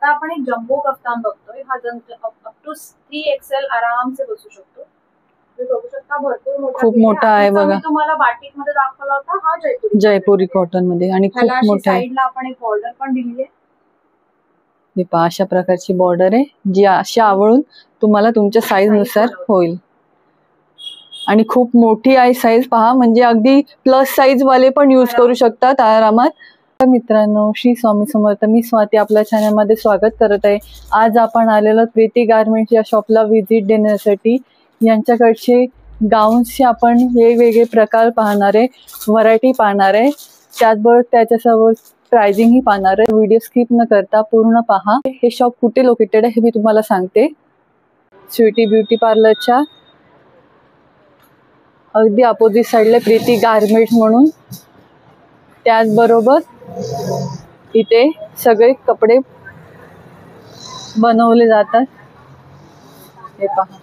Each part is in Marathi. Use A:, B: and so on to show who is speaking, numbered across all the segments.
A: आता आपण एक जम्बो कफ्तान बघतोय. हा अप टू 3XL आराम से बसू शकतो. तुम्ही बघू शकता भरपूर मोठा,
B: खूप मोठा आहे बघा.
A: मी तुम्हाला बाटिक मध्ये दाखवला होता, हा
B: जयपुरी कॉटन मध्ये आणि खूप मोठा आहे.
A: साइडला आपण एक बॉर्डर पण दिली आहे.
B: हे पहा, अशा प्रकारची बॉर्डर आहे जी अशा आवळून तुम्हाला तुमच्या साईज नुसार होईल. आणि खूप मोठी आहे साईज पहा, म्हणजे अगदी प्लस साईज वाले पण यूज करू शकतात आरामात. मित्रांनो, श्री स्वामी समर्थ. मी स्वाती आपल्या चॅनल मध्ये स्वागत करत आहे. आज आपण आलेलो प्रीती गारमेंट्स या शॉपला व्हिजिट देण्यासाठी. यांच्याकडचे गाऊन्सचे आपण वेगवेगळे प्रकार पाहणार आहे, व्हरायटी पाहणार आहे, त्याचबरोबर त्याच्यासोबत प्राइसिंग ही पाहणार आहे. व्हिडिओ स्किप न करता पूर्ण पहा. हे शॉप कुठे लोकेटेड आहे हे मी तुम्हाला सांगते. स्वीटी ब्युटी पार्लरच्या अगदी अपोजिट साईडला प्रीती गारमेंट्स म्हणून. त्याचबरोबर इथे सगळे कपडे बनवले जातात. हे पहा,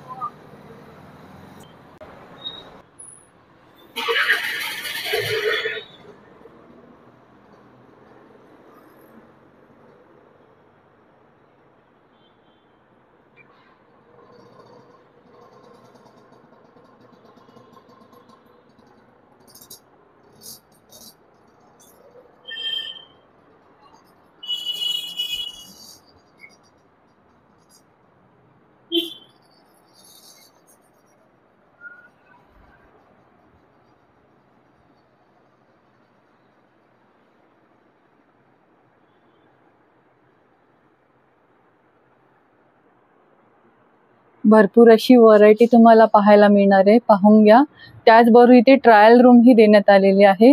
B: भरपूर अशी व्हरायटी तुम्हाला पाहायला मिळणार आहे, पाहून घ्या. त्याचबरोबर इथे ट्रायल रूम ही देण्यात आलेली आहे.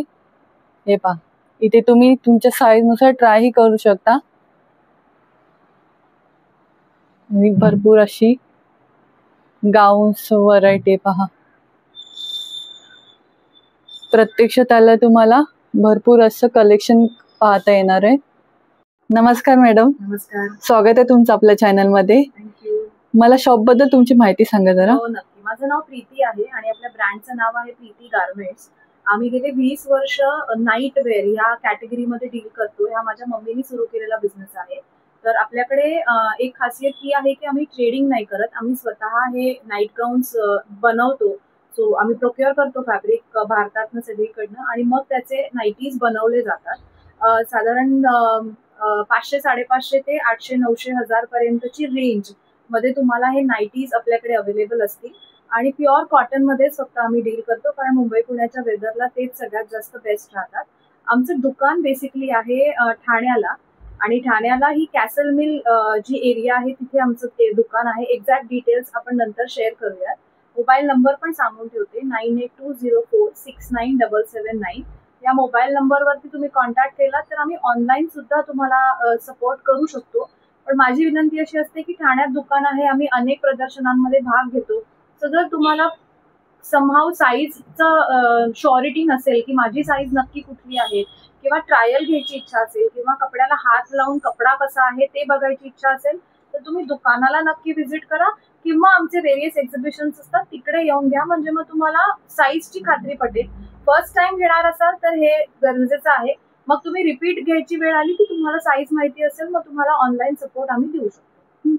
B: हे पहा, इथे तुम्ही तुमच्या साईज नुसार ट्राय ही करू शकता. भरपूर अशी गाऊन्स व्हरायटी पहा. प्रत्यक्ष त्याला तुम्हाला भरपूर असं कलेक्शन पाहता येणार आहे. नमस्कार मॅडम.
A: नमस्कार,
B: स्वागत आहे तुमचं आपल्या चॅनल मध्ये.
A: थँक्यू.
B: मला शॉप बद्दल तुमची माहिती सांगा जरा.
A: हो नक्की. माझं नाव प्रीती आहे आणि आपल्या ब्रँडचं नाव आहे प्रीती गारमेंट्स. आम्ही गेले 20 वर्ष नाईट वेअर ह्या कॅटेगरीमध्ये डील करतो. हा माझ्या मम्मीने सुरू केलेला बिझनेस आहे. तर आपल्याकडे एक खासियत ही आहे की आम्ही ट्रेडिंग नाही करत. आम्ही स्वतः हे नाईट गाऊन्स बनवतो. सो आम्ही प्रोक्युअर करतो फॅब्रिक भारतातनं सगळीकडनं आणि मग त्याचे नाईटीज बनवले जातात. साधारण 500-550 ते 800-900 पर्यंतची रेंज मध्ये तुम्हाला हे नाईटीज आपल्याकडे अवेलेबल असतील. आणि प्युअर कॉटन मध्येच फक्त आम्ही डील करतो, कारण मुंबई पुण्याच्या वेदरला तेच सगळ्यात जास्त बेस्ट राहतात. आमचं दुकान बेसिकली आहे ठाण्याला, आणि ठाण्याला ही कॅसल मिल जी एरिया आहे तिथे आमचं ते दुकान आहे. एक्झॅक्ट डिटेल्स आपण नंतर शेअर करूयात. मोबाईल नंबर पण सांगून ठेवते, 9820469779. या मोबाईल नंबरवरती तुम्ही कॉन्टॅक्ट केला तर आम्ही ऑनलाईन सुद्धा तुम्हाला सपोर्ट करू शकतो. पण माझी विनंती अशी असते की ठाण्यात दुकान आहे, आम्ही अनेक प्रदर्शनांमध्ये भाग घेतो. सो जर तुम्हाला समहाव साईजचं शॉरिटी नसेल की माझी साईज नक्की कुठली आहे, किंवा ट्रायल घ्यायची इच्छा असेल, किंवा कपड्याला हात लावून कपडा कसा आहे ते बघायची इच्छा असेल, तर तुम्ही दुकानाला नक्की व्हिजिट करा, किंवा आमचे व्हेरियस एक्झिबिशन्स असतात तिकडे येऊन घ्या. म्हणजे मग तुम्हाला साईजची खात्री पटेल. फर्स्ट टाइम घेणार असाल तर हे गरजेचं आहे. मग तुम्ही रिपीट घ्यायची वेळ आली की तुम्हाला साईज माहिती असेल, मग तुम्हाला ऑनलाईन सपोर्ट आम्ही देऊ शकतो.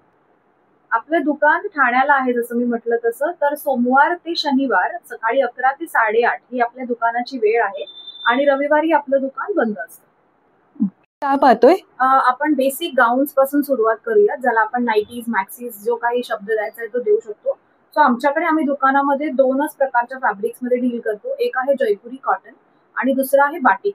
A: आपलं दुकान ठाण्याला आहे जसं मी म्हटलं तसं. तर सोमवार ते शनिवार सकाळी 11 ते 8:30 ही आपल्या दुकानाची वेळ आहे, आणि रविवारी आपलं दुकान बंद असतं.
B: काय पाहतोय
A: आपण बेसिक गाऊन्स पासून सुरुवात करूया, ज्याला आपण नाईटीज, मॅक्सीज, जो काही शब्द द्यायचा आहे तो देऊ शकतो. सो आमच्याकडे आम्ही दुकानामध्ये 2च प्रकारच्या फॅब्रिक्स मध्ये डील करतो. एक आहे जयपुरी कॉटन आणि दुसरा आहे बाटिक.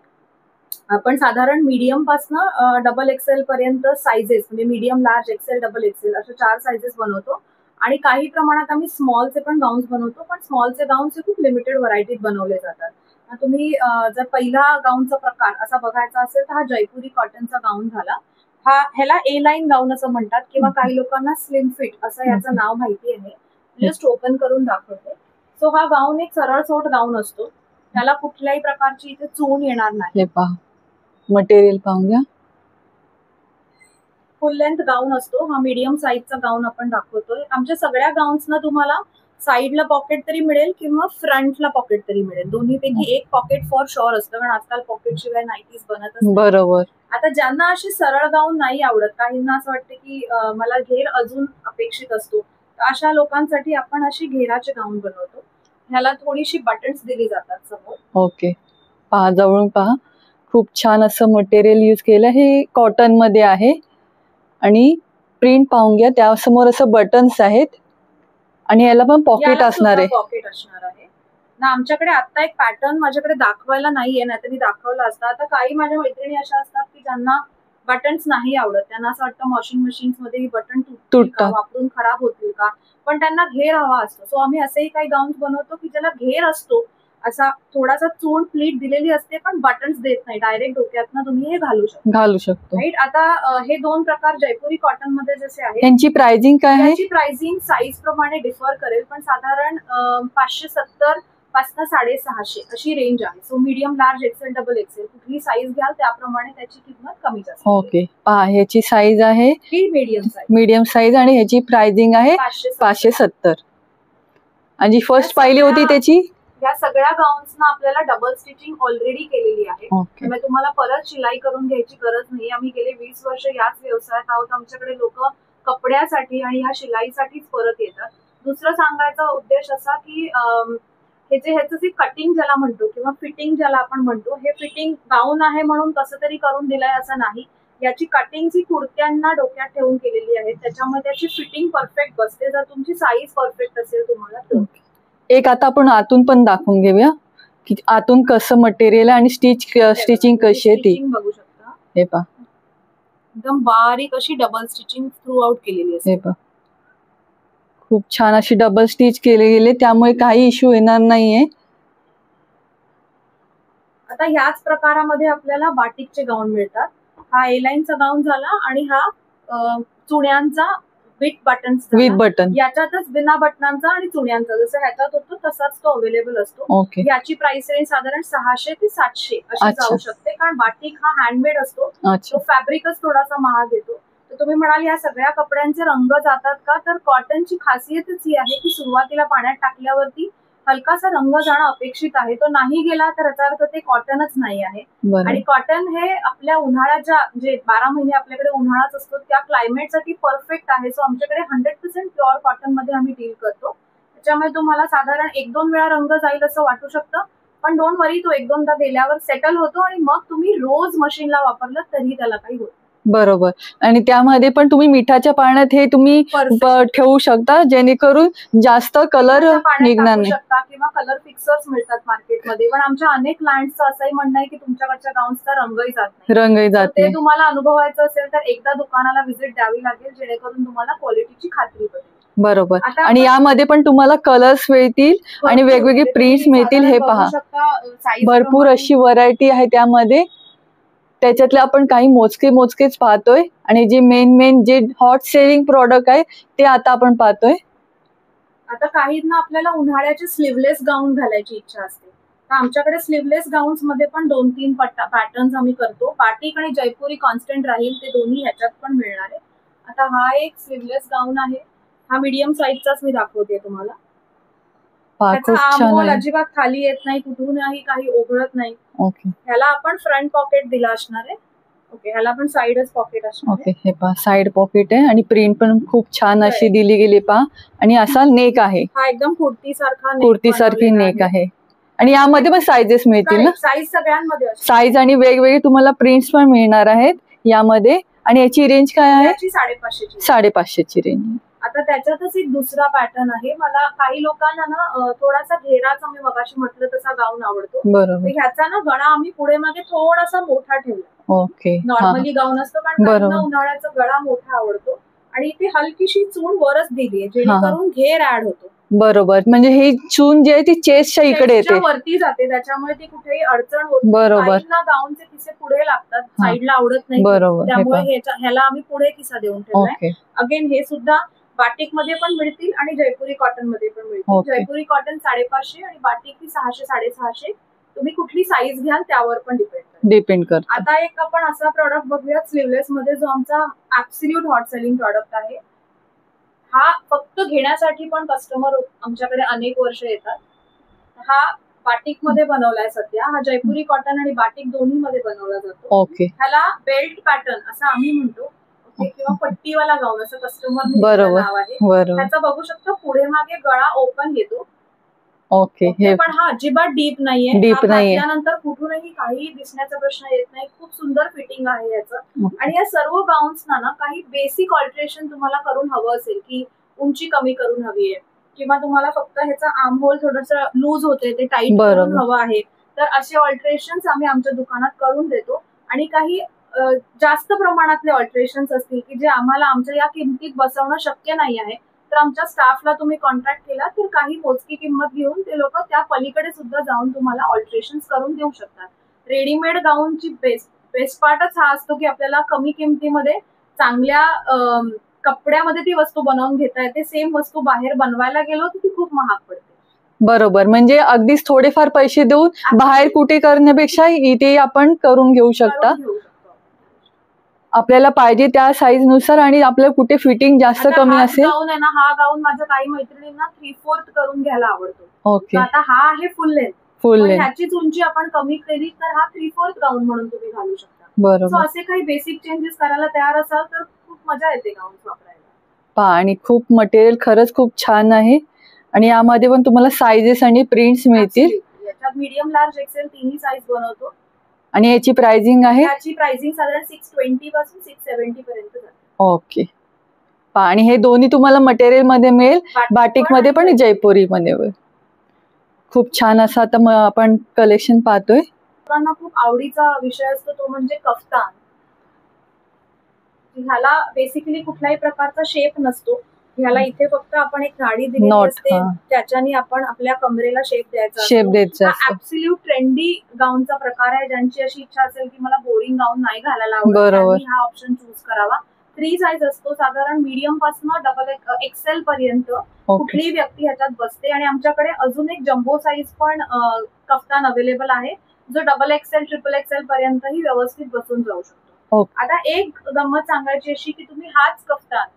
A: आपण साधारण मीडियम पासनं XXL पर्यंत साइजेस, म्हणजे मीडियम, लार्ज, एक्सेल, XXL अशा 4 साइजेस बनवतो. आणि काही प्रमाणात आम्ही स्मॉलचे पण गाऊन्स बनवतो, पण स्मॉलचे गाऊन्स हे खूप लिमिटेड व्हरायटीत बनवले जातात. तुम्ही जर पहिला गाऊनचा प्रकार असा बघायचा असेल तर हा जयपुरी कॉटनचा गाऊन झाला. ह्याला ए लाईन गाऊन असं म्हणतात, किंवा काही लोकांना स्लिम फिट असं याचं नाव माहिती आहे. जस्ट ओपन करून दाखवते. सो हा गाऊन एक सरळ सोट गाऊन असतो, त्याला कुठल्याही प्रकारची इथे चून येणार नाही.
B: मटेरियल पाहून घ्या.
A: फुल लेंथ गाऊन असतो हा. मीडियम साईजचा गाऊन आपण दाखवतोय. आमच्या सगळ्या गाऊन्सना तुम्हाला साईडला पॉकेट तरी मिळेल किंवा फ्रंटला पॉकेट तरी मिळेल, दोन्हीपैकी एक पॉकेट फॉर शुअर असतं, कारण आजकाल पॉकेट शिवाय नाईटीज बनतच नाही.
B: बरोबर.
A: आता ज्यांना अशी सरळ गाऊन नाही आवडत, काहींना असं वाटतं की मला घेर अजून अपेक्षित असतो, तर अशा लोकांसाठी आपण अशी घेराचे गाऊन बनवतो. ह्याला थोडीशी बटन्स दिली जातात समोर.
B: ओके, पहा जवळून पहा, खूप छान असं मटेरियल यूज केलं. हे कॉटन मध्ये आहे आणि प्रिंट पाहून घ्या, त्यासमोर असं बटन्स आहेत आणि याला पण पॉकेट असणार आहे.
A: पॉकेट असणार आहे ना. आमच्याकडे आता एक पॅटर्न माझ्याकडे दाखवायला नाहीये, नाही तर मी दाखवला असता. आता काही माझ्या मैत्रिणी अशा असतात की ज्यांना बटन्स नाही आवडत, त्यांना असं वाटतं वॉशिंग मशीन्स मध्ये ही बटन तुटतात, वापरून खराब होतील का, पण त्यांना घेर हवा असतो. सो आम्ही असेही काही गाऊन बनवतो की ज्याला घेर असतो, असा थोडासा चून प्लीट दिलेली असते, पण बटन्स देत नाही, डायरेक्ट डोक्यातनं तुम्ही हे घालू शकतो. राईट. आता हे दोन प्रकार जयपुरी कॉटन मध्ये जसे आहेत,
B: यांची प्राइसिंग काय आहे?
A: याची प्राइसिंग साईज प्रमाणे डिफर करेल, पण साधारण 570 पासून 650 अशी रेंज आहे. So medium, large, XL, double XL कुठली साईज घ्याल त्याप्रमाणे त्याची किंमत कमी जास्त.
B: ओके, पहा ह्याची साईज आहे
A: ही
B: मीडियम साईज आणि ह्याची प्राइसिंग आहे 570. आणि फर्स्ट पाहिली होती त्याची,
A: या सगळ्या गाऊन्सना आपल्याला डबल स्टिचिंग ऑलरेडी केलेली आहे, त्यामुळे तुम्हाला परत शिलाई करून घ्यायची गरज नाही. आम्ही गेले 20 वर्ष याच व्यवसायात आहोत. आमच्याकडे लोक कपड्यासाठी आणि ह्या शिलाईसाठीच परत येतात. दुसरं सांगायचा उद्देश असा की ह्याचं जे कटिंग ज्याला म्हणतो किंवा फिटिंग ज्याला आपण म्हणतो, हे फिटिंग गाऊन आहे म्हणून कसं तरी करून दिलंय असं नाही. याची कटिंग जी कुर्त्यांना डोक्यात ठेवून केलेली आहे, त्याच्यामुळे त्याची फिटिंग परफेक्ट बसते, जर तुमची साईज परफेक्ट असेल तुम्हाला तर.
B: एक आता आपण आतून पण दाखवून घेऊया की आतून कसं मटेरियल आणि स्टिचिंग कशी आहे ती
A: बघू शकता.
B: हे पहा,
A: एकदम बारीक अशी डबल स्टिचिंग थ्रू आउट केलेली असते.
B: हे पहा, खूप छान अशी डबल स्टिच केले गेले, त्यामुळे काही इश्यू येणार नाहीये.
A: आता ह्याच प्रकारामध्ये आपल्याला बाटिकचे गाऊन मिळतात. हा ए लाईनचा गाऊन झाला आणि हा चुण्यांचा विथ बटन, याच्यातच बिना बटनांचा आणि चुण्यांचा जसं ह्याच्यात होतो तसाच तो अवेलेबल असतो. याची प्राइस रेंज साधारण 600 ते 700 अशी जाऊ शकते, कारण बाटिक हा हँडमेड असतो, तो फॅब्रिकच थोडासा महाग येतो. तर तुम्ही म्हणाल या सगळ्या कपड्यांचे रंग जातात का, तर कॉटनची खासियतच ही आहे की सुरुवातीला पाण्यात टाकल्यावरती हलकासा रंग जाणं अपेक्षित आहे. तो नाही गेला तर याचा अर्थ ते कॉटनच नाही आहे. आणि कॉटन हे आपल्या उन्हाळ्याच्या, जे 12 महिने आपल्याकडे उन्हाळाच असतो, त्या क्लायमेटसाठी परफेक्ट आहे. सो आमच्याकडे 100% प्युअर कॉटन मध्ये आम्ही डील करतो. त्याच्यामुळे तुम्हाला साधारण 1-2 वेळा रंग जाईल असं वाटू शकतं, पण डोंट वरी, तो 1-2दा गेल्यावर सेटल होतो आणि मग तुम्ही रोज मशीनला वापरलं तरी त्याला काही होत.
B: बरोबर. आणि त्यामध्ये पण तुम्ही मिठाच्या पाण्यात हे तुम्ही ठेवू शकता, जेणेकरून जास्त कलर निघणार नाही.
A: किंवा कलर फिक्सर्स मिळतात मार्केटमध्ये, पण आमच्या अनेक क्लायंटचं असंही म्हणणं आहे की तुमच्याकडच्या गाऊन्सचा रंगही जात नाही. ते तुम्हाला अनुभवायचं असेल तर एकदा दुकानाला व्हिजिट द्यावी लागेल, जेणेकरून तुम्हाला क्वालिटीची खात्री पडेल.
B: बरोबर. आणि यामध्ये पण तुम्हाला कलर्स मिळतील आणि वेगवेगळे प्रिंट्स मिळतील. हे पहा, भरपूर अशी व्हरायटी आहे त्यामध्ये. त्याच्यातले आपण काही मोजकेच पाहतोय आणि जे मेन जे हॉट सेलिंग प्रॉडक्ट आहे ते आता आपण पाहतोय.
A: आता काहींना आपल्याला उन्हाळ्याचे स्लीवलेस गाऊन घालायची इच्छा असते, तर आमच्याकडे स्लीवलेस गाऊन्स मध्ये पण 2-3 पॅटर्न्स आम्ही करतो. बाटिक आणि जयपुरी कॉन्स्टंट राहील, ते दोन्ही ह्याच्यात पण मिळणार आहे. आता हा एक स्लीवलेस गाऊन आहे, हा मीडियम साईजचाच मी दाखवते तुम्हाला. त्याचा अजिबात खाली येत नाही, कुठूनही काही ओघळत नाही. ह्याला आपण फ्रंट पॉकेट दिला असणार आहे. ओके, ह्याला पण साइडच पॉकेट असणार आहे.
B: हे पहा, साइड पॉकेट आहे आणि प्रिंट पण खूप छान अशी दिली गेली पहा. आणि असा नेक आहे,
A: हा एकदम कुर्तीसारखी
B: नेक आहे. आणि यामध्ये पण साइजेस मिळतील ना,
A: साईज सगळ्यांमध्ये
B: साईज आणि वेगवेगळे तुम्हाला प्रिंट्स पण मिळणार आहेत यामध्ये. आणि याची रेंज काय आहे? 550ची रेंज.
A: आता त्याच्यातच एक दुसरा पॅटर्न आहे. मला काही लोकांना ना थोडासा घेराचा, मी मगाशी म्हटलं तसा गाऊन आवडतो.
B: बरोबर.
A: ह्याचा ना गळा आम्ही पुढे मागे थोडासा मोठा ठेवला.
B: ओके,
A: नॉर्मली गाऊन असतो, कारण उन्हाळ्याचा गळा मोठा आवडतो आणि ती हलकीशी चून वरच दिली, जेणेकरून घेर ऍड होतो.
B: बरोबर. म्हणजे ही चून जी आहे ती चेस्टच्या इकडे येते,
A: वरती जाते, त्याच्यामुळे ती कुठेही अडचण होत नाही.
B: बरोबर.
A: गाऊनचे किसे पुढे लागतात, साईडला आवडत नाही.
B: बरोबर.
A: त्यामुळे ह्याला आम्ही पुढे किसा देऊन ठेवलाय. अगेन हे सुद्धा बाटिक मध्ये पण मिळतील आणि जयपुरी कॉटन मध्ये पण मिळतील. जयपुरी कॉटन 550 आणि बाटिक ही 600-650. तुम्ही कुठली साईज घ्याल त्यावर पण डिपेंड करतं. आता एक आपण असा प्रॉडक्ट बघूया स्लीवलेस मध्ये, जो आमचा ऍब्सोल्यूट हॉट सेलिंग प्रॉडक्ट आहे. हा फक्त घेण्यासाठी पण कस्टमर आमच्याकडे अनेक वर्ष येतात. हा बाटिक मध्ये बनवलाय सध्या. हा जयपुरी कॉटन आणि बाटिक दोन्ही मध्ये बनवला जातो.
B: ओके.
A: ह्याला बेल्ट पॅटर्न असं आम्ही म्हणतो, किंवा पट्टीवाला गाऊन असं कस्टमर नाव आहे. ह्याचा बघू शकतो पुढे मागे गळा ओपन येतो.
B: ओके.
A: पण हा अजिबात डीप नाहीये.
B: डीप नाहीये.
A: त्यानंतर कुठूनही काही दिसण्याचा प्रश्न येत नाही. खूप सुंदर फिटिंग आहे याचं. आणि या सर्व गाऊन्सना ना काही बेसिक ऑल्टरेशन तुम्हाला करून हवं असेल, की उंची कमी करून हवी आहे, किंवा तुम्हाला फक्त ह्याचा आर्म होल थोडस लूज होते, ते टाईट करून हवं आहे, तर असे ऑल्टरेशन आम्ही आमच्या दुकानात करून देतो. आणि काही जास्त प्रमाणातले ऑल्टरेशन्स असतील की जे आम्हाला आमच्या या किमतीत बसवणं शक्य नाही आहे, तर आमच्या स्टाफला तुम्ही कॉन्टॅक्ट केला तर काही मोजकी किंमत घेऊन ते लोक त्या पलीकडे सुद्धा जाऊन तुम्हाला ऑल्टरेशन करून देऊ शकतात. रेडीमेड गाऊनची बेस्ट पार्टच हा असतो की आपल्याला कमी किमतीमध्ये चांगल्या कपड्यामध्ये ती वस्तू बनवून घेता येते. सेम वस्तू बाहेर बनवायला गेलो तर ती खूप महाग पडते.
B: बरोबर. म्हणजे अगदीच थोडेफार पैसे देऊन बाहेर कुठे करण्यापेक्षा इथे आपण करून घेऊ शकता आपल्याला पाहिजे त्या साईज नुसार. आणि आपल्याला कुठे फिटिंग जास्त कमी असेल.
A: गाऊन आहे ना, हा गाऊन माझ्या काही मैत्रिणींना 3/4 करून घ्यायला आवडतो.
B: ओके.
A: आता हा आहे फुल लेंथ. ह्याचीच उंची आपण कमी केली तर हा 3/4 गाऊन म्हणून तुम्ही घालू शकता.
B: बरोबर.
A: असे काही बेसिक चेंजेस करायला तयार असाल तर खूप मजा येते गाऊन वापरायला.
B: आणि खूप मटेरियल खरंच खूप छान आहे. आणि यामध्ये पण तुम्हाला साइजेस आणि प्रिंट्स मिळतील.
A: याच्यात मीडियम, लार्ज, एक्सेल तिन्ही साईज बनवतो.
B: आणि याची प्राइसिंग आहे?
A: याची प्राइसिंग साधारण 620 पासून 670 पर्यंत जाते.
B: ओके. आणि हे दोन्ही तुम्हाला मटेरियल मध्ये मिळेल, बाटिक मध्ये पण जयपुरी मध्ये. खूप छान असं आता आपण कलेक्शन पाहतोय.
A: लोकांना खूप आवडीचा विषय असतो तो म्हणजे कफ्तान. ह्याला बेसिकली कुठल्याही प्रकारचा शेप नसतो. ह्याला इथे फक्त आपण एक नाडी दिलेली असते, त्याच्याने आपण आपल्या कमरेला शेप द्यायचा. हा ऍब्सोल्यूट ट्रेंडी गाऊनचा प्रकार आहे. ज्यांची अशी इच्छा असेल की मला बोरिंग गाऊन नाही घालायला आवडत, त्यांनी हा ऑप्शन चूज करावा. 3 साईज असतो, साधारण मीडियम पासून डबल एक्सेल पर्यंत कुठलीही व्यक्ती ह्याच्यात बसते. आणि आमच्याकडे अजून एक जम्बो साईज पण कफ्तान अवेलेबल आहे, जो डबल एक्सेल, ट्रिपल एक्सेल पर्यंतही व्यवस्थित बसून जाऊ शकतो. आता एक गंमत सांगायची अशी की तुम्ही हाच कफ्तान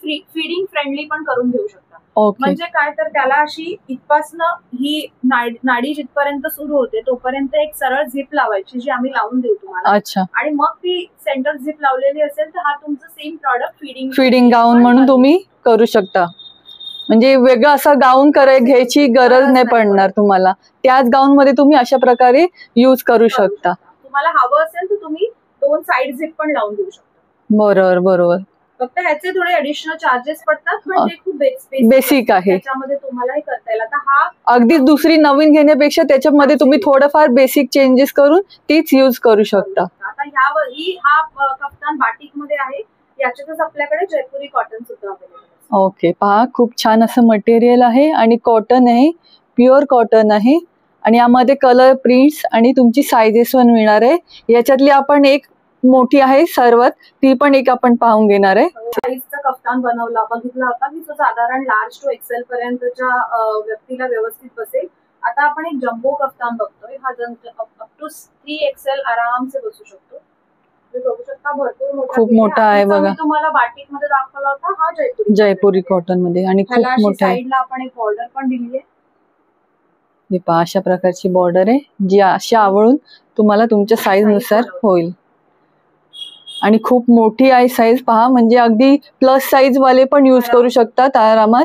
A: फीडिंग फ्रेंडली पण करून घेऊ शकता. म्हणजे काय, तर त्याला अशी इथपासनं ही नाडी जिथपर्यंत सुरू होते तोपर्यंत एक सरळ झिप लावायची, जी आम्ही लावून देऊ तुम्हाला. आणि मग ती सेंटर झिप लावलेली असेल तर हा तुमचं सेम प्रॉडक्ट फीडिंग
B: गाऊन म्हणून तुम्ही करू शकता. म्हणजे वेगळं असं गाऊन घ्यायची गरज नाही पडणार तुम्हाला. त्याच गाऊन मध्ये तुम्ही अशा प्रकारे यूज करू शकता.
A: तुम्हाला हवं असेल तर तुम्ही 2 साइड झिप पण लावून देऊ शकता.
B: बरोबर बरोबर.
A: फक्त ह्याचे थोडे ऍडिशनल चार्जेस पडतात, पण ते खूप
B: बेसिक आहे.
A: त्याच्यामध्ये तुम्हालाही करता येईल. आता हा
B: अगदी दुसरी नवीन घेण्यापेक्षा त्याच्यामध्ये तुम्ही थोडंफार बेसिक चेंजेस करून तीच यूज करू शकता.
A: आता हा कफ्तान बाटिक मध्ये आहे. याच्यातच आपल्याकडे जयपुरी कॉटन सुद्धा अवेलेबल आहे.
B: ओके. पहा, खूप छान असं मटेरियल आहे आणि कॉटन आहे, प्युअर कॉटन आहे. आणि यामध्ये कलर, प्रिंट्स आणि तुमची साइजेस पण मिळणार आहे. याच्यातली आपण एक मोठी आहे सर्वात, ती पण एक आपण पाहून घेणार आहे.
A: साईजचा कफ्तान बघितला होता की जो साधारण लार्ज टू एक्सेल पर्यंतच्या व्यक्तीला व्यवस्थित बसेल. आता आपण एक जम्बो कफ्तान बघतोय. हा अप टू 3 एक्सेल आराम से बसू शकतो. बघू शकता भरपूर
B: खूप मोठा आहे बघा.
A: तुम्हाला बाटिक मध्ये दाखवला होता, हा
B: जयपुरी कॉटन मध्ये. आणि खूप मोठा आहे.
A: साईडला आपण एक बॉर्डर पण दिली आहे.
B: हे पहा, अशा प्रकारची बॉर्डर आहे, जी अशा आवळून तुम्हाला तुमच्या साईज नुसार होईल. आणि खूप मोठी आहे साईज. पहा, म्हणजे अगदी प्लस साईज वाले पण यूज करू शकतात आरामात.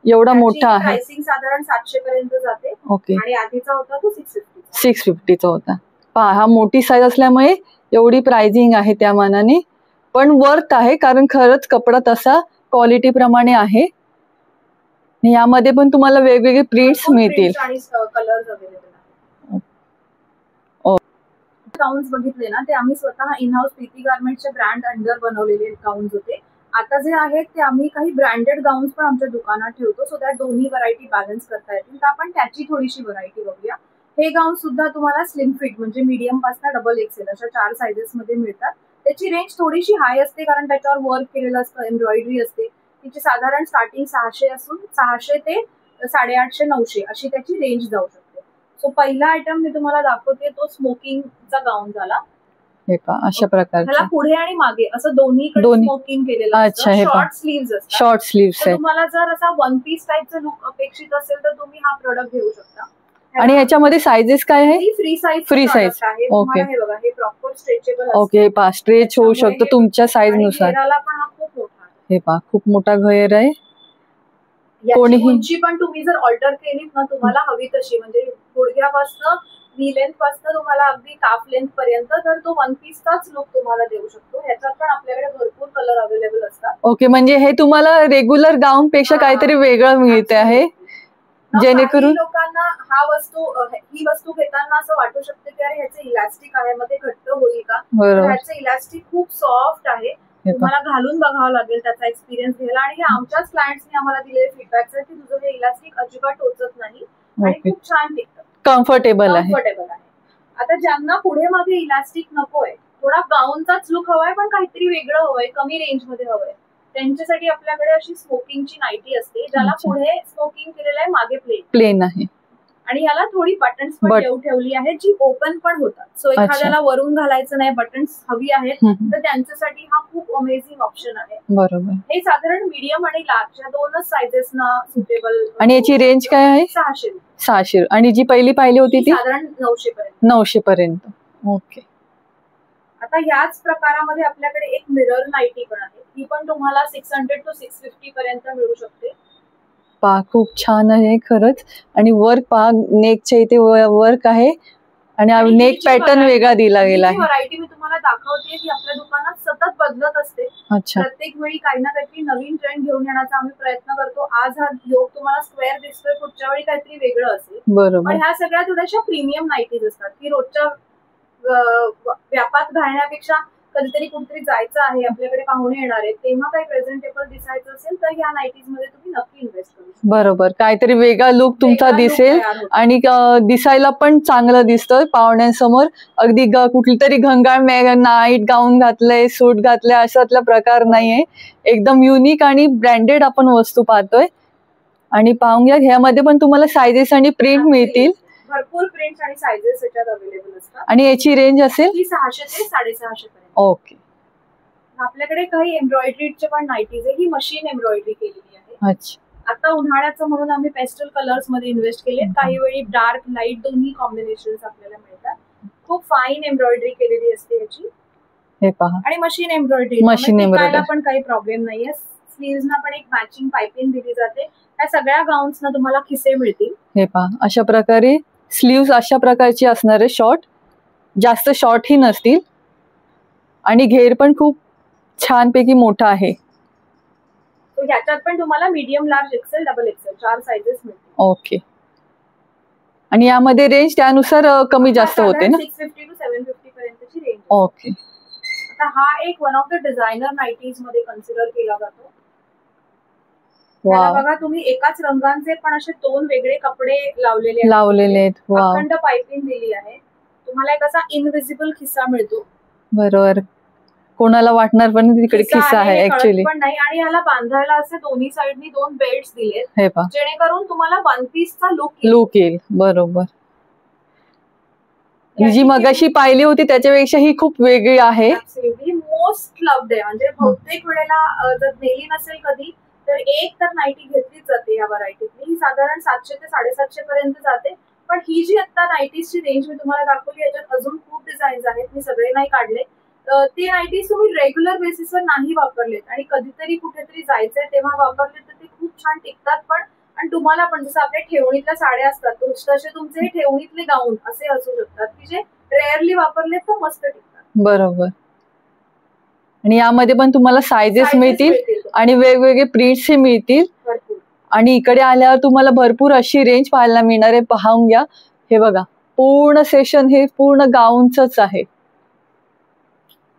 B: एवढा मोठा आहे.
A: प्राइसिंग साधारण 700 पर्यंत जाते.
B: ओके.
A: आणि आधीचा होता तो
B: 650 चा होता. पहा, हा मोठी साईज असल्यामुळे एवढी प्राइसिंग आहे त्या मानाने, पण वर्थ आहे, कारण खरंच कपडा तसा क्वालिटी प्रमाणे आहे. यामध्ये पण तुम्हाला वेगवेगळे प्रिंट्स मिळतील.
A: कलर्स अवेलेबल आहेत. गाऊन्स बघितले ना, ते आम्ही स्वतः इन हाऊस प्रीती गार्मेंट्सचे ब्रँड अंडर बनवलेले गाऊन्स होते. आता जे आहेत ते आम्ही काही ब्रँडेड गाऊन्स पण आमच्या दुकानात ठेवतो, सो दॅट दोन्ही व्हरायटी बॅलन्स करता येतील. तर आपण त्याची थोडीशी व्हरायटी बघूया. हे गाऊन सुद्धा तुम्हाला स्लिम फिट म्हणजे मीडियम पासून डबल एक्सेल अशा 4 साइजेस मध्ये मिळतात. त्याची रेंज थोडीशी हाय असते, कारण त्याच्यावर वर्क केलेलं असतं, एम्ब्रॉयडरी असते. तिची साधारण स्टार्टिंग 600 असून 600 ते 850, 900 अशी त्याची रेंज जाऊ शकते. सो पहिला आयटम मी तुम्हाला दाखवते तो स्मोकिंगचा गाऊन झाला.
B: हे पहा अशा
A: त्याला
B: प्रकारचे
A: पुढे आणि मागे असं दोन्हीकडे
B: दोन्ही.
A: स्मोकिंग केलेलं
B: अच्छा, हे पहा.
A: शॉर्ट स्लीव्स असतात.
B: शॉर्ट स्लीव्स
A: तर
B: आहेत.
A: तुम्हाला जर असा वन पीस टाईपचा लुक अपेक्षित असेल तर तुम्ही हा प्रोडक्ट घेऊ शकता.
B: आणि ह्याच्यामध्ये सायझेस काय आहे?
A: Free size
B: Free size.
A: आहे.
B: ओके.
A: तुम्हाला हे बघा, हे प्रॉपर स्ट्रेचेबल
B: ओके, हे पहा स्ट्रेच होऊ
A: त्याच्यामुळे
B: शकतो
A: हे-
B: तुमच्या साईज
A: आणि
B: नुसार.
A: घेराला पण हा खूप मोठा आहे.
B: हे पहा खूप मोठा घेर आहे.
A: याची
B: कोणीही-
A: उंची पण तुम्ही जर ऑल्टर केलीत ना तुम्हाला हवी तशी, म्हणजे गुडघ्यापासून नी लेंथ पासून तुम्हाला अगदी काफ लेंथ पर्यंत, तर तो वन पीसचाच लुक तुम्हाला देऊ शकतो. ह्याच्यात पण आपल्याकडे भरपूर कलर अवेलेबल असतात.
B: ओके, म्हणजे हे तुम्हाला रेग्युलर गाऊन पेक्षा
A: हा.
B: काहीतरी वेगळं मिळते आहे, जेणेकरून
A: काही लोकांना ही वस्तू घेताना असं वाटू शकते की अरे ह्याचं इलास्टिक आहे, मग ते घट्ट होईल का? तर
B: बरोबर.
A: ह्याचं इलास्टिक खूप सॉफ्ट आहे.
B: हे पहा.
A: तुम्हाला घालून बघावं लागेल त्याचा एक्सपिरियन्स घ्यायला. आणि हे आमच्याच क्लायंट्सनी आम्हाला दिलेले फीडबॅक्स आहे की तुझं हे इलास्टिक अजिबात टोचत नाही आणि
B: ओके.
A: खूप छान टिकतं,
B: कम्फर्टेबल आहे.
A: कम्फर्टेबल आहे. आता ज्यांना पुढे मागे इलास्टिक नकोय, थोडा गाऊनचाच लुक हवाय पण काहीतरी वेगळं हवंय, कमी रेंज मध्ये हवंय, त्यांच्यासाठी आपल्याकडे अशी स्मोकिंगची नाईटी असते ज्याला
B: अच्छा.
A: पुढे स्मोकिंग केलेलं आहे, मागे
B: प्लेन आहे.
A: आणि ह्याला थोडी बटन्स पण ठेवली आहेत जी ओपन पण होतात. सो
B: अच्छा.
A: एखाद्याला वरून घालायचं नाही, बटन्स हवी आहेत,
B: हम्म.
A: तर त्यांच्यासाठी हा खूप अमेझिंग ऑप्शन आहे.
B: बरोबर.
A: हे साधारण मीडियम आणि लार्ज या दोनच सायझेसना सुटेबल.
B: आणि याची रेंज काय आहे?
A: 600.
B: 600. आणि जी पहिली पाहिली होती ती
A: साधारण 900 पर्यंत.
B: 900 पर्यंत. ओके.
A: आता याच प्रकारामध्ये आपल्याकडे एक मिरर नाईटी पण आहे. ती पण तुम्हाला 600 to 650 पर्यंत मिळू शकते.
B: पहा खूप छान आहे खरंच. आणि वर्क पहा, नेकच्या इथे वर्क आहे आणि नेक पॅटर्न वेगळा दिला गेला आहे.
A: व्हरायटी मी तुम्हाला दाखवते ती आपल्या दुकानात सतत बदलत असते.
B: अच्छा.
A: प्रत्येक वेळी काही ना काहीतरी नवीन ट्रेंड घेऊन येण्याचा आम्ही प्रयत्न करतो. आज हा योग तुम्हाला स्क्वेअर दिसतोय, पुढच्या वेळी काहीतरी वेगळं असेल.
B: बरोबर.
A: पण ह्या सगळ्या थोड्याशा प्रीमियम नाईटीज असतात की रोजच्या व्यापात घालण्यापेक्षा कधीतरी कुठेतरी जायचं आहे, आपल्याकडे पाहुणे येणार आहेत, तेव्हा काही प्रेझेंटेबल दिसायचं असेल तर ह्या नाईटीज मध्ये तुम्ही नक्की इन्व्हेस्ट करू शकता.
B: बरोबर, काहीतरी वेगळा लुक तुमचा दिसेल आणि दिसायला पण चांगलं दिसतं पाहुण्यांसमोर. अगदी कुठली तरी घंगाळ नाईट गाऊन घातलंय, सूट घातलंय अशातला प्रकार नाहीये. एकदम युनिक आणि ब्रँडेड आपण वस्तू पाहतोय. आणि पाहून घ्या, ह्यामध्ये पण तुम्हाला सायझेस आणि प्रिंट मिळतील.
A: भरपूर प्रिंट्स आणि सायझेस याच्यात अवेलेबल असतात.
B: आणि याची रेंज असेल
A: ती 600 ते 650 पर्यंत.
B: ओके.
A: आपल्याकडे काही एम्ब्रॉयडरीचे पण नाईटीज आहे. ही मशीन एम्ब्रॉयडरी केलेली आहे.
B: अच्छा.
A: आता उन्हाळ्याचं म्हणून आम्ही पेस्टल कलर्स मध्ये इन्व्हेस्ट केले. काही वेळी डार्क लाईट दोन्ही कॉम्बिनेशन्स आपल्याला मिळतात. खूप फाईन एम्ब्रॉयडरी केलेली असते याची.
B: हे पहा.
A: आणि मशीन एम्ब्रॉयडरी पण काही प्रॉब्लेम नाहीये. स्लीव्हजना पण एक मॅचिंग पाइपिंग दिली जाते. त्या सगळ्या गाऊन्सना तुम्हाला खिसे मिळतील.
B: हे पहा, अशा प्रकारे स्लीव्स अशा प्रकारची असणार आहे, शॉर्ट, जास्त शॉर्ट ही नसतील. आणि घेर पण खूप छानपैकी मोठा आहे.
A: ह्याच्यात पण तुम्हाला medium, large, XL, double XL 4 sizes मिळतील.
B: ओके. आणि यामध्ये रेंज त्यानुसार कमी जास्त होते ना?
A: 650 to 750 पर्यंतची रेंज.
B: ओके.
A: आता हा एक वन ऑफ द डिझायनर नाईटीज मध्ये कन्सिडर केला जातो. बघा, तुम्ही एकाच रंगांचे पण असे 2 वेगळे कपडे लावलेले आहेत. अखंड पाइपिंग दिली आहे. तुम्हाला एक असा इनविजिबल खिसा मिळतो.
B: बरोबर, कोणाला वाटणार पण तिकडे खिसा आहे ऍक्च्युली.
A: पण नाही. आणि ह्याला बांधायला असे दोन्ही साइडनी 2 बेल्ट्स दिलेत.
B: हे पहा,
A: जेणेकरून तुम्हाला वन पीसचा
B: लुक येईल. बरोबर. जी मगाशी पाहिली होती त्याच्यापेक्षा ही खूप वेगळी आहे.
A: मोस्ट लव्ड आहे. म्हणजे बहुतेक वेळेला जर नेली नसेल कधी तर एक तर नाईटी घेतलीच जाते या व्हरायटीतली. ही साधारण 700 ते 750 पर्यंत जाते. पण ही जी आता नाईटीजची रेंज मी तुम्हाला दाखवली याच्यात अजून खूप डिझाईन्स आहेत. मी सगळे नाही काढले. ते नाईटीज तुम्ही रेग्युलर बेसिसवर नाही वापरलेत आणि कधीतरी कुठेतरी जायचंय तेव्हा वापरले तर ते खूप छान टिकतात पण. आणि तुम्हाला पण जसं आपल्या ठेवणीतल्या साड्या असतात तसे तुमचे हे ठेवणीतले गाऊन असे असू शकतात की जे रेअरली वापरलेत तर मस्त टिकतात.
B: बरोबर. आणि यामध्ये पण तुम्हाला सायझेस मिळतील आणि वेगवेगळे प्रिंट्स मिळतील. आणि इकडे आल्यावर तुम्हाला भरपूर अशी रेंज पाहायला मिळणार आहे. पाहून घ्या, हे बघा, पूर्ण सेशन हे पूर्ण गाऊनच आहे.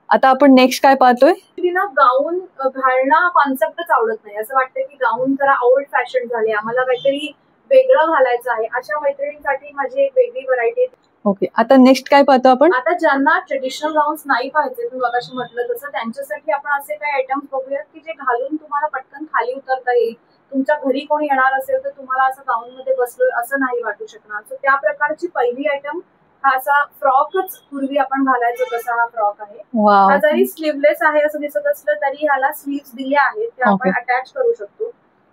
B: आता आपण नेक्स्ट काय पाहतोय?
A: गाऊन घालणं कॉन्सेप्टच आवडत नाही. असं वाटतं की गाऊन जरा ओल्ड फॅशन झाले, आम्हाला काहीतरी वेगळं घालायचं आहे. अशा मैत्रिणींसाठी माझी एक वेगळी व्हरायटी.
B: ओके. आता नेक्स्ट काय पाहतो आपण?
A: आता ज्यांना ट्रेडिशनल गाऊन्स नाही पाहिजे, तुम्ही मगाशी म्हटलं तसं, त्यांच्यासाठी आपण असे काही आयटम्स बघूयात की जे घालून तुम्हाला पटकन खाली उतरता येईल. तुमच्या घरी कोणी येणार असेल तर तुम्हाला असं गाऊन मध्ये बसलोय असं नाही वाटू शकणार. तर त्या प्रकारची पहिली आयटम हा असा फ्रॉकच पूर्वी आपण घालायचो तसा हा फ्रॉक आहे.
B: वाव.
A: हा जरी स्लीवलेस आहे असं दिसत असलं तरी ह्याला स्लीव्स दिल्या आहेत, त्या आपण
B: Okay.
A: अटॅच करू शकतो.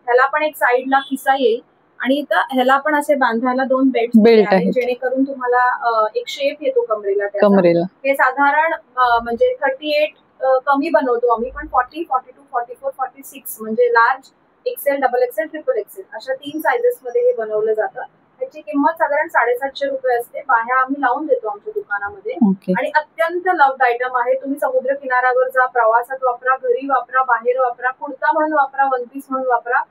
A: ह्याला पण एक साईडला खिसा येईल आणि इथं ह्याला पण असे बांधायला 2 बेल्ट
B: Belt
A: आहेत
B: आहेत.
A: जेणेकरून तुम्हाला एक शेप येतो कमरेला त्याचा.
B: कमरेला.
A: हे साधारण म्हणजे 38 कमी बनवतो आम्ही, पण 40, 42, 44, 46 म्हणजे large, XL, double XL, triple XL अशा 3 साइजेस मध्ये हे बनवलं जातं. त्याची किंमत साधारण 750 रुपये असते. बाह्या आम्ही लावून देतो आमच्या दुकानामध्ये.
B: Okay.
A: आणि अत्यंत लव्ड आयटम आहे. तुम्ही समुद्र किनाऱ्यावर जा, प्रवासात वापरा, घरी वापरा, बाहेर वापरा, कुर्ता म्हणून वापरा, वन पीस म्हणून वापरा,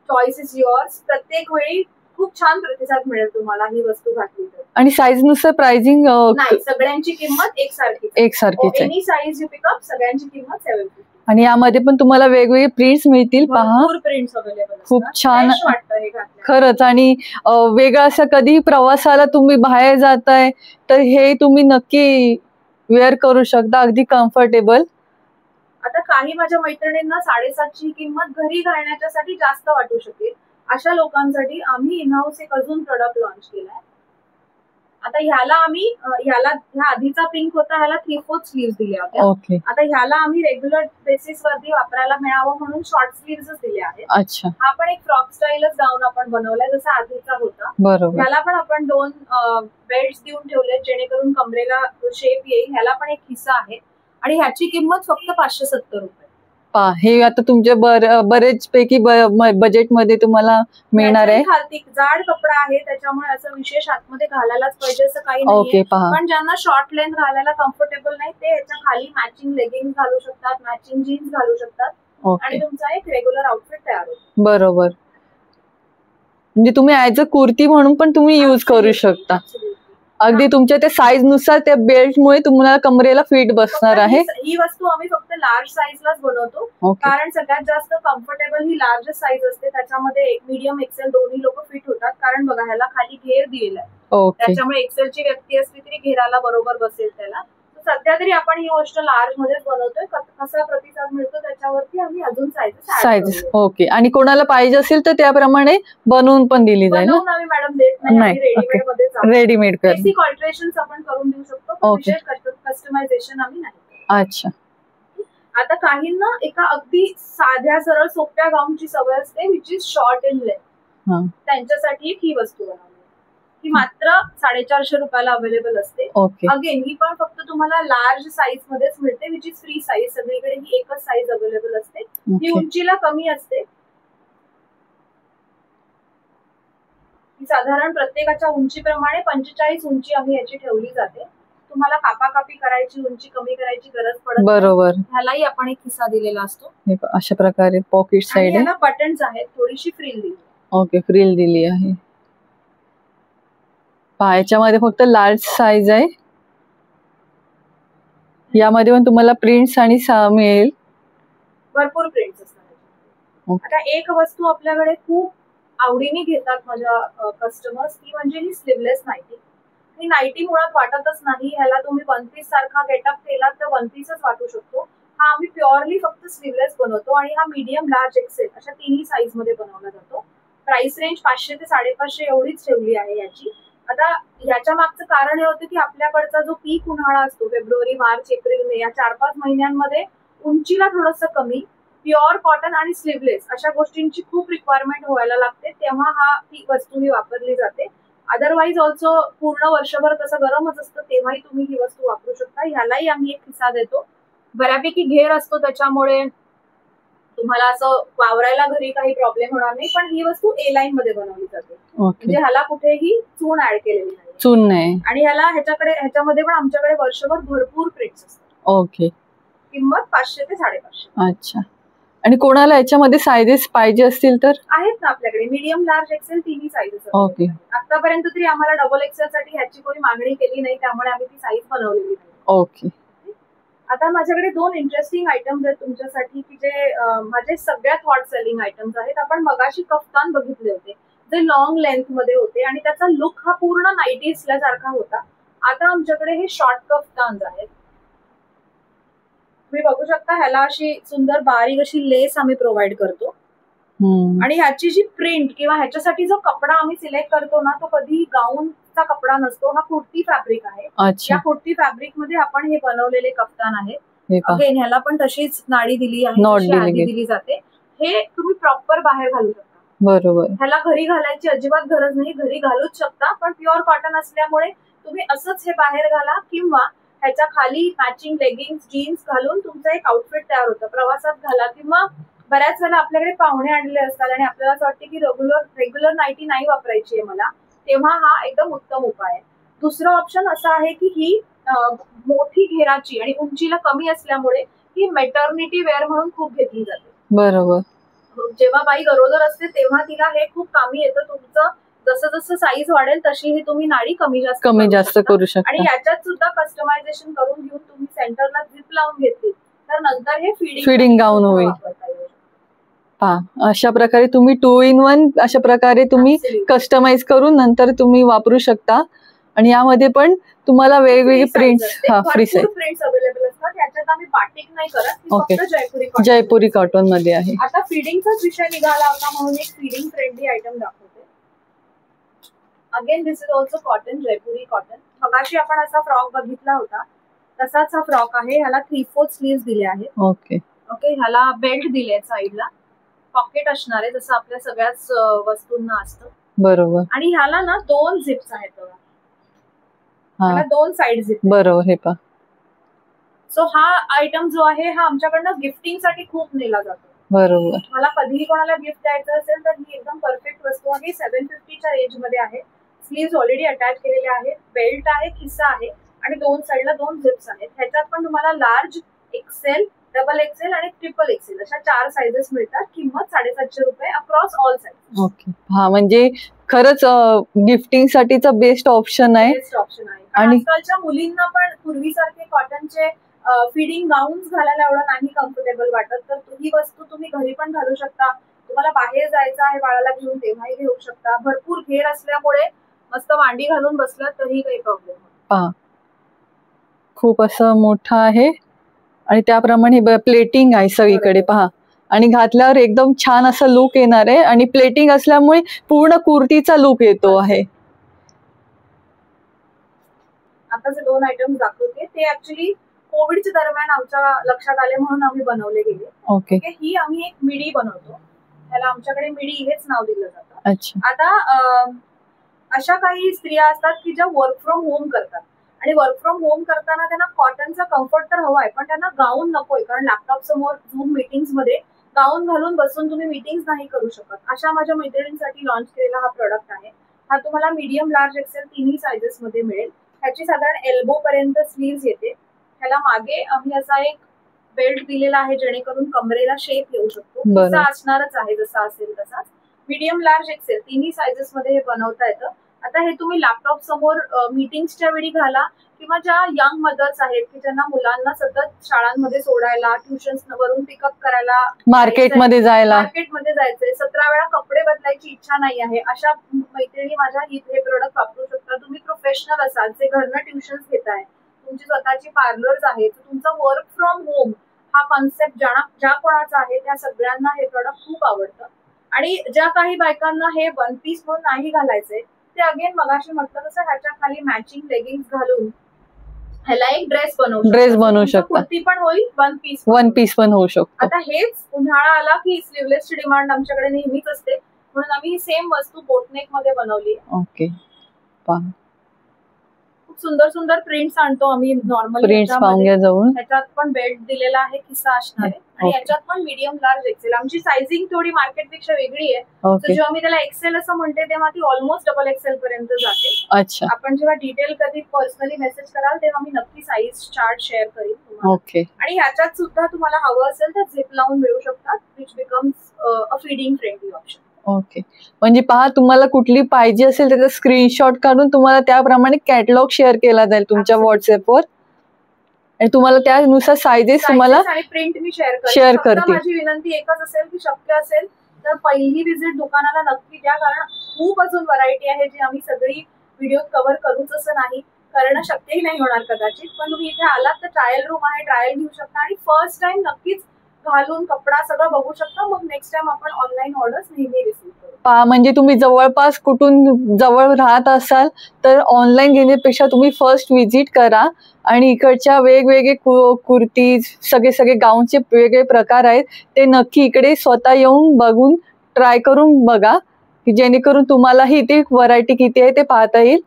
A: चॉईस इज युअर्स. प्रत्येक वेळी खूप छान प्रतिसाद मिळेल तुम्हाला ही वस्तू घातली तर.
B: आणि साईज नुसार प्राइसिंग
A: नाही, सगळ्यांची किंमत एकसारखीच
B: एकसारखीच आहे.
A: एनी साईज यू पिकअप, सगळ्यांची किंमत 750.
B: आणि यामध्ये पण तुम्हाला वेगवेगळे प्रिंट्स मिळतील. पहा,
A: भरपूर प्रिंट्स अवेलेबल
B: खूप छान
A: वाटतं हे घातल्यावर.
B: खरंच. आणि वेगळं असं कधी प्रवासाला तुम्ही बाहेर जाताय तर हे तुम्ही नक्की वेअर करू शकता, अगदी कम्फर्टेबल.
A: आता काही माझ्या मैत्रिणींना 750 ही किंमत घरी घालण्याच्यासाठी जास्त वाटू शकेल. अशा लोकांसाठी आम्ही इनहाऊस एक अजून प्रोडक्ट लॉन्च केलाय. आता ह्याला आम्ही ह्या आधीचा पिंक होता, ह्याला 3/4 स्लीव्ह दिल्या होत्या.
B: ओके.
A: आता ह्याला आम्ही रेग्युलर बेसिस वरती वापरायला मिळावं म्हणून शॉर्ट स्लीव्हच दिल्या आहेत.
B: अच्छा.
A: हा पण एक फ्रॉक स्टाईलच गाऊन आपण बनवलाय जसा आधीचा होता.
B: बरोबर.
A: ह्याला पण आपण 2 बेल्ट देऊन ठेवले जेणेकरून कमरेला शेप येईल. ह्याला पण एक खिसा आहे आणि ह्याची किंमत फक्त 570 रुपये.
B: पहा, हे आता तुमच्या बरेच पैकी बजेटमध्ये तुम्हाला मिळणार आहे.
A: खालती जाड कपडा आहे त्याच्यामुळे असं विशेष आतमध्ये घालायलाच पाहिजे असं काही
B: ओके.
A: नाहीये.
B: पहा,
A: पण ज्यांना शॉर्ट लेंथ घालायला कम्फर्टेबल नाही ते ह्याच्या खाली मॅचिंग लेगिंग घालू शकतात, मॅचिंग जीन्स घालू शकतात आणि
B: ओके.
A: तुमचा एक रेग्युलर आउटफिट तयार होतो.
B: बरोबर. म्हणजे तुम्ही ऍज अ कुर्ती म्हणून पण तुम्ही यूज करू शकता.
A: Absolutely.
B: अगदी तुमच्या त्या साईज नुसार त्या बेल्टमुळे तुम्हाला कमरेला फिट बसणार आहे.
A: ही वस्तू आम्ही फक्त लार्ज साईजलाच बनवतो
B: ओके.
A: कारण सगळ्यात जास्त कम्फर्टेबल ही लार्ज साईज असते. त्याच्यामध्ये एक मीडियम एक्सेल दोन्ही लोक फिट होतात कारण बघा ह्याला खाली घेर दिलेला आहे.
B: ओके.
A: त्याच्यामुळे एक्सेलची व्यक्ती असली तरी घेराला बरोबर बसेल त्याला. सध्या तरी आपण ही गोष्ट लार्ज मध्येच बनवतोय. कसा प्रतिसाद मिळतो त्याच्यावरती आम्ही अजून
B: साईज. ओके. आणि कोणाला पाहिजे असेल तर त्याप्रमाणे बनवून पण दिली जाईल.
A: बनवून आम्ही मॅडम देत नाही, रेडीमेड मध्ये
B: रेडीमेड कर.
A: बेसिक ऑल्टरेशन्स आपण करून देऊ शकतो, पण विशेष कस्टमायझेशन आम्ही नाही.
B: अच्छा.
A: आता काहींना एका अगदी साध्या सरळ सोप्या गाऊनची सवय असते which is short in length. त्यांच्यासाठी ही वस्तू बनवली. ही मात्र 450 रुपयाला अवेलेबल असते.
B: ओके.
A: अगेन ही पण फक्त तुम्हाला लार्ज साईज मध्येच मिळते विच इज फ्री साईज. सगळीकडे ही एकच साईज अवेलेबल असते. ही उंचीला कमी असते. ही साधारण प्रत्येकाच्या उंचीप्रमाणे 45 उंची आम्ही याची ठेवली जाते. तुम्हाला कापाकापी करायची, उंची कमी करायची गरज पडत नाही.
B: बरोबर.
A: ह्यालाही आपण एक खिसा दिलेला असतो.
B: अशा प्रकारे पॉकेट साइड आहे.
A: ह्याला बटन्स आहेत, थोडीशी फ्रिल दिली.
B: ओके. फ्रिल दिली आहे. याच्यामध्ये फक्त लार्ज साईज आहे. यामध्ये पण तुम्हाला प्रिंट्स आणि मिळेल.
A: भरपूर प्रिंट्स असतात. आता एक वस्तू आपल्याकडे खूप आवडीने घेतात माझ्या कस्टमर्स, ती म्हणजे ही स्लीवलेस नाईटी. ही नाईटी मुळात वाटतच नाही. ह्याला तुम्ही वन पीस सारखा गेटअप केला तर वन पीसच वाटू शकतो. हा आम्ही प्युअरली फक्त स्लीवलेस बनवतो आणि हा मीडियम, लार्ज, एक्सेल अशा तिन्ही साईज मध्ये बनवला जातो. प्राइस रेंज 500 ते 550 एवढीच ठेवली आहे याची. आता याच्या मागचं कारण हे होतं की आपल्याकडचा जो पीक उन्हाळा असतो फेब्रुवारी, मार्च, एप्रिल, मे या 4-5 महिन्यांमध्ये उंचीला थोडंसं कमी, प्युअर कॉटन आणि स्लीवलेस अशा गोष्टींची खूप रिक्वायरमेंट व्हायला लागते, तेव्हा ही वस्तू ही वापरली जाते. अदरवाईज ऑल्सो पूर्ण वर्षभर तसं गरमच असतं तेव्हाही तुम्ही ही वस्तू वापरू शकता. ह्यालाही आम्ही एक खिसा देतो. बऱ्यापैकी घेर असतो त्याच्यामुळे तुम्हाला असं वावरायला घरी काही प्रॉब्लेम होणार नाही. पण ही वस्तू ए लाईन मध्ये बनवली जाते. म्हणजे ह्याला कुठेही चून ऍड केलेली नाही.
B: चून नाही.
A: आणि ह्याच्यामध्ये पण आमच्याकडे वर्षभर भरपूर प्रिंट्स असतात.
B: ओके.
A: किंमत 500 ते 550.
B: अच्छा. आणि कोणाला याच्यामध्ये साईजेस पाहिजे असतील तर
A: आहेत ना आपल्याकडे. मीडियम, लार्ज, एक्सेल तिन्ही साईजेस.
B: ओके.
A: आतापर्यंत तरी आम्हाला डबल एक्सेल साठी ह्याची कोणी मागणी केली नाही, त्यामुळे आम्ही ती साईज बनवलेली नाही.
B: ओके.
A: आता माझ्याकडे 2 इंटरेस्टिंग आयटम्स आहेत तुमच्यासाठी की जे माझे सगळ्यात हॉट सेलिंग आयटम्स आहेत. आपण मगाशी कफ्तान बघितले होते जे लॉंग लेंथ मध्ये होते आणि त्याचा लुक हा पूर्ण नाईटी असल्यासारखा होता. आता आमच्याकडे हे शॉर्ट कफ्तान्स आहेत. तुम्ही बघू शकता ह्याला अशी सुंदर बारीक अशी लेस आम्ही प्रोव्हाइड करतो. आणि ह्याची जी प्रिंट किंवा ह्याच्यासाठी जो कपडा आम्ही सिलेक्ट करतो ना, तो कधीही गाऊनचा कपडा नसतो, हा कुर्ती फॅब्रिक आहे. या कुर्ती फॅब्रिक मध्ये आपण हे बनवलेले कफ्तान आहे. अगेन ह्याला पण तशीच नाडी दिली आहे, जशी आधी दिली जाते. हे तुम्ही प्रॉपर बाहेर घालू शकता.
B: बरोबर.
A: ह्याला घरी घालायची अजिबात गरज नाही, घरी घालूच शकता, पण प्युअर कॉटन असल्यामुळे तुम्ही असंच हे बाहेर घाला किंवा ह्याच्या खाली मॅचिंग लेगिंग्स जीन्स घालून तुमचं एक आउटफिट तयार होतं. प्रवासात घाला किंवा बऱ्याच वेळेला आपल्याकडे पाहुणे आणले असतात आणि आपल्याला असं वाटतं की रेग्युलर नाईटी नाही वापरायची आहे मला, तेव्हा हा एकदम उत्तम उपाय आहे. दुसरं ऑप्शन असं आहे की ही मोठी घेराची आणि उंचीला कमी असल्यामुळे ही मेटर्निटी वेअर म्हणून खूप घेतली जाते.
B: बरोबर.
A: जेव्हा बाई गरोदर असते तेव्हा तिला हे खूप कामी येतं. तुमचं जसं जसं साईज वाढेल तशी ही तुम्ही नाडी कमी जास्त करू शकता. आणि याच्यात सुद्धा कस्टमायझेशन करून घेऊन तुम्ही सेंटरला झिप लावून घेतली तर नंतर हे फिडिंग गाऊन होईल.
B: अशा प्रकारे तुम्ही 2 in 1 अशा प्रकारे तुम्ही कस्टमाइज करून नंतर तुम्ही वापरू शकता. आणि यामध्ये पण तुम्हाला वेगवेगळे prints free size
A: prints available असतात. याच्यात आम्ही बाटिक नाही करत, फक्त
B: जयपुरी कॉटन मध्ये आहे.
A: आता फिडिंगचाच विषय निघाला होता म्हणून एक फिडिंग फ्रेंडली आयटम दाखवते. Again this is also cotton, Jaipuri cotton. मगाशी आपण असा फ्रॉक बघितला होता तसाच हा फ्रॉक आहे. ह्याला 3/4 स्लीव्स दिले आहेत.
B: ओके.
A: ह्याला बेल्ट दिले साईडला, पॉकेट असणार आहे जसं आपल्या सगळ्याच वस्तूंना असतं.
B: बरोबर.
A: आणि ह्याला ना 2 झिप्स आहेत बघा, ह्याला 2 साइड झिप.
B: बरोबर. हे पहा.
A: सो हा आयटम जो आहे हा आमच्याकडनं गिफ्टिंग साठी खूप नेला जातो.
B: बरोबर.
A: मला कधीही कोणाला गिफ्ट द्यायचं असेल तर ही एकदम परफेक्ट वस्तू आहे. 750च्या रेंज मध्ये आहे. स्लीव्स ऑलरेडी अटॅच केलेले आहेत, बेल्ट आहे, खिसा आहे आणि 2 साइडला 2 झिप्स आहेत. ह्याच्यात पण तुम्हाला लार्ज, एक्सेल, डबल एक्सेल आणि ट्रिपल एक्सेल अशा 4 साइजेस मिळतात. किंमत 750 रुपये अक्रॉस ऑल साइज.
B: ओके. म्हणजे खरंच गिफ्टिंग साठीचा बेस्ट ऑप्शन आहे.
A: आणि आजकालच्या मुलींना पण पूर्वीसारखे कॉटनचे फिडिंग गाऊन्स घालायला एवढं नाही कम्फर्टेबल वाटत, तर ही वस्तू तुम्ही घरी पण घालू शकता. तुम्हाला बाहेर जायचं आहे बाळाला घेऊन तेव्हाही घेऊ शकता. भरपूर घेर असल्यामुळे मस्त मांडी घालून बसलं तरी काही प्रॉब्लेम नाही.
B: खूप असं मोठं आहे आणि त्याप्रमाणे प्लेटिंग आहे सगळीकडे पहा. आणि घातल्यावर एकदम छान असा लुक येणार आहे आणि प्लेटिंग असल्यामुळे पूर्ण कुर्तीचा लुक येतो आहे.
A: आता जे 2 आयटम दाखवते ते ऍक्च्युली कोविडच्या दरम्यान आमच्या लक्षात आले म्हणून आम्ही बनवले गेले.
B: ओके.
A: ही आम्ही एक मिडी बनवतो, त्याला आमच्याकडे मिडी हेच नाव दिलं जातं.
B: अच्छा.
A: आता अशा काही स्त्रिया असतात की ज्या वर्क फ्रॉम होम करतात आणि वर्क फ्रॉम होम करताना त्यांना कॉटनचा कम्फर्ट तर हवा आहे, पण त्यांना गाऊन नकोय, कारण लॅपटॉप समोर झूम मीटिंग्स मध्ये गाऊन घालून बसून तुम्ही मीटिंग्स नाही करू शकत. अशा माझ्या मैत्रिणींसाठी लॉन्च केलेला हा प्रोडक्ट आहे. हा तुम्हाला मीडियम, लार्ज, एक्सेल तिन्ही साइजेस मध्ये मिळेल. ह्याची साधारण एल्बो पर्यंत स्लीव्स येते. ह्याला मागे आम्ही असा एक बेल्ट दिलेला आहे जेणेकरून कमरेला शेप येऊ शकतो. खिसा असणारच आहे जसा असेल तसाच. मीडियम, लार्ज, एक्सेल तिन्ही साइजेस मध्ये हे बनवता येतं. आता हे तुम्ही लॅपटॉप समोर मीटिंग्सच्या वेळी घाला किंवा ज्या यंग मदर्स आहेत की ज्यांना मुलांना सतत शाळांमध्ये सोडायला, ट्युशन्स वरून पिकअप करायला,
B: मार्केटमध्ये
A: जायचंय, 17 वेळा कपडे बदलायची इच्छा नाही आहे, अशा मैत्रिणी माझ्या हे प्रोडक्ट वापरू शकता. तुम्ही प्रोफेशनल असाल, जे घरनं ट्युशन्स घेताय, तुमची स्वतःची पार्लर्स आहेत, तुमचा वर्क फ्रॉम होम हा कॉन्सेप्ट ज्या कोणाचा आहे त्या सगळ्यांना हे प्रोडक्ट खूप आवडतं. आणि ज्या काही बायकांना हे 1 पीस म्हणून नाही घालायचंय ते अगेन मगाशी म्हटलं तसं ह्याच्या खाली मॅचिंग लेगिंग्स घालून ह्याला एक ड्रेस बनवू शकता. कुर्ती पण होईल, 1 पीस पण होऊ शकतो. आता हेच उन्हाळा आला की स्लीवलेसची डिमांड आमच्याकडे नेहमीच असते, म्हणून आम्ही ही सेम वस्तू बोटनेक मध्ये बनवली.
B: ओके.
A: खूप सुंदर सुंदर प्रिंट्स आणतो आम्ही नॉर्मल. ह्याच्यात पण बेल्ट दिलेला आहे, खिसा असणार आहे आणि याच्यात पण मीडियम, लार्ज, एक्सेल. आमची सायझिंग थोडी मार्केटपेक्षा वेगळी आहे. जेव्हा मी त्याला एक्सेल असं म्हणते तेव्हा ती ऑलमोस्ट डबल एक्सेल पर्यंत जाते.
B: अच्छा.
A: आपण जेव्हा डिटेल कधी पर्सनली मेसेज कराल तेव्हा मी नक्की साईज चार्ट शेअर करीन तुम्हाला.
B: ओके.
A: आणि ह्याच्यात सुद्धा तुम्हाला हवं असेल तर झिप लावून मिळू शकतात, which becomes a feeding friendly option.
B: Okay. म्हणजे पहा, तुम्हाला कुठली पाहिजे असेल त्याचा स्क्रीनशॉट काढून तुम्हाला त्याप्रमाणे कॅटलॉग शेअर केला जाईल तुमच्या व्हॉट्सअपवर आणि तुम्हाला त्यानुसार साइजेस तुम्हाला
A: आणि प्रिंट मी शेअर करते. माझी विनंती एकच असेल की शक्य असेल तर पहिली व्हिजिट दुकानाला नक्की द्या, कारण खूप अजून व्हरायटी आहे जी आम्ही सगळी व्हिडिओ कव्हर करूच असं नाही, करणं शक्यही नाही होणार कदाचित. पण तुम्ही इथे आलात तर ट्रायल रूम आहे, ट्रायल घेऊ शकता आणि फर्स्ट टाइम नक्कीच घालून कपडा सगळं बघू शकता. मग नेक्स्ट टाइम आपण ऑनलाईन ऑर्डर्स नेहमी रिसीव्ह करू.
B: पहा, म्हणजे तुम्ही जवळपास कुठून जवळ राहत असाल तर ऑनलाईन घेण्यापेक्षा तुम्ही फर्स्ट व्हिजिट करा आणि इकडच्या वेगवेगळे कुर्तीज सगळे गाऊनचे वेगळे प्रकार आहेत ते नक्की इकडे स्वतः येऊन बघून ट्राय करून बघा, की जेणेकरून तुम्हालाही इथे व्हरायटी किती आहे ते पाहता येईल